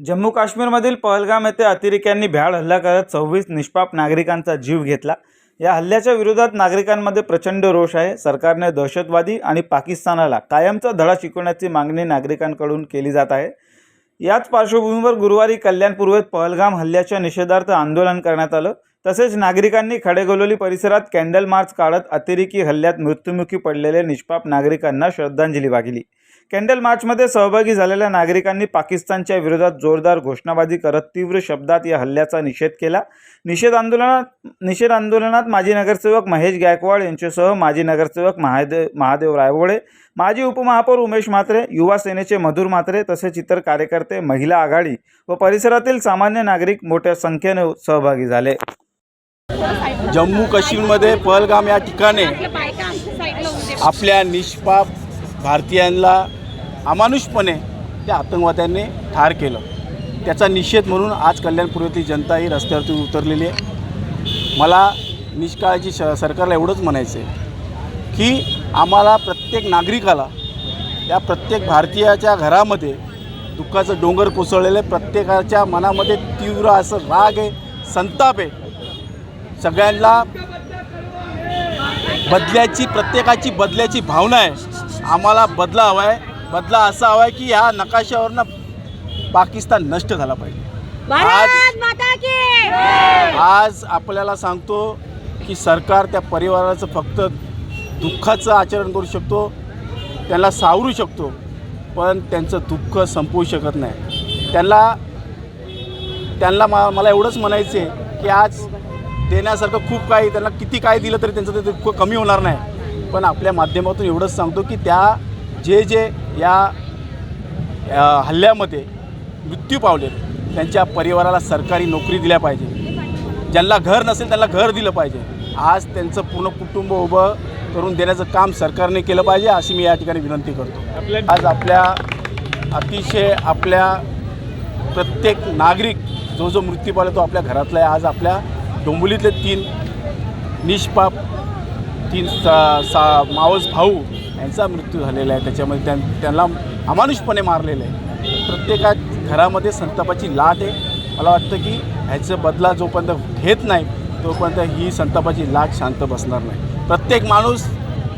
जम्मू काश्मीरमधील पहलगाम येथे अतिरेक्यांनी भ्याड हल्ला करत 26 निष्पाप नागरिकांचा जीव घेतला। या हल्ल्याच्या विरोधात नागरिकांमध्ये प्रचंड रोष आहे। सरकारने दहशतवादी आणि पाकिस्तानाला कायमचा धडा शिकवण्याची मागणी नागरिकांकडून केली जात आहे। याच पार्श्वभूमीवर गुरुवारी कल्याण पूर्वेत पहलगाम हल्ल्याच्या निषेधार्थ आंदोलन करण्यात आलं। तसेच नागरिकांनी खडेगोलोली परिसरात कॅन्डल मार्च काढत अतिरेकी हल्ल्यात मृत्युमुखी पडलेले निष्पाप नागरिकांना श्रद्धांजली वाहिली। कॅन्डल मार्चमध्ये सहभागी झालेल्या नागरिकांनी पाकिस्तानच्या विरोधात जोरदार घोषणाबाजी करत तीव्र शब्दात या हल्ल्याचा निषेध केला। निषेध आंदोलनात माजी नगरसेवक महेश गायकवाड यांच्यासह माजी नगरसेवक महादेव रायवळे, माजी उपमहापौर उमेश म्हात्रे, युवा सेनेचे मधुर म्हात्रे तसेच इतर कार्यकर्ते, महिला आघाडी व परिसरातील सामान्य नागरिक मोठ्या संख्येने सहभागी झाले। जम्मू काश्मीरमध्ये पहलगाम या ठिकाणी आपल्या निष्पाप भारतीयांना अमानुषपणे त्या आतंकवाद्यांनी ठार केलं। त्याचा निषेध म्हणून आज कल्याणपूर्वेतील जनता ही रस्त्यावरती उतरलेली आहे। मला निष्काळजी सरकारला एवढंच म्हणायचं आहे की आम्हाला प्रत्येक नागरिकाला, या प्रत्येक भारतीयाच्या घरामध्ये दुःखाचं डोंगर कोसळलेलं आहे। प्रत्येकाच्या मनामध्ये तीव्र असं राग आहे, संताप आहे। सगळ्यांना प्रत्येकाची बदल्याची भावना आहे। आम्हाला बदला हवा आहे। बदला असा हवा आहे की ह्या नकाशावरनं पाकिस्तान नष्ट झाला पाहिजे। आज आपल्याला सांगतो की सरकार त्या परिवाराचं फक्त दुःखाचं आचरण करू शकतो, त्यांना सावरू शकतो, पण त्यांचं दुःख संपवू शकत नाही। त्यांना मला एवढंच म्हणायचं आहे की आज देण्यासारखं खूप काही, त्यांना किती काय दिलं तरी त्यांचं ते दुःख कमी होणार नाही। पण आपल्या माध्यमातून एवढंच सांगतो की त्या जे या हल्ल्यामध्ये मृत्यू पावले त्यांच्या परिवाराला सरकारी नोकरी दिल्या पाहिजे। ज्यांना घर नसेल त्यांना घर दिलं पाहिजे। आज त्यांचं पूर्ण कुटुंब उभं करून देण्याचं काम सरकारने केलं पाहिजे, अशी मी या ठिकाणी विनंती करतो। आज आपल्या प्रत्येक नागरिक जो मृत्यू पावला तो आपल्या घरातला आहे। आज आपल्या डोंबिवलीतले 3 निष्पाप मावस भाऊ यांचा मृत्यू झालेला आहे। त्याच्यामध्ये त्यांना अमानुषपणे मारलेलं आहे। प्रत्येका घरामध्ये संतापाची लाट आहे। मला वाटतं की ह्याचं बदला जोपर्यंत घेत नाही तोपर्यंत ही संतापाची लाट शांत बसणार नाही। प्रत्येक माणूस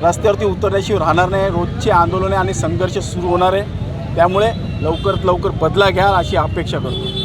रस्त्यावरती उतरल्याशिवाय राहणार नाही। रोजचे आंदोलने आणि संघर्ष सुरू होणार आहे। त्यामुळे लवकरात लवकर बदला घ्या अशी अपेक्षा करतो।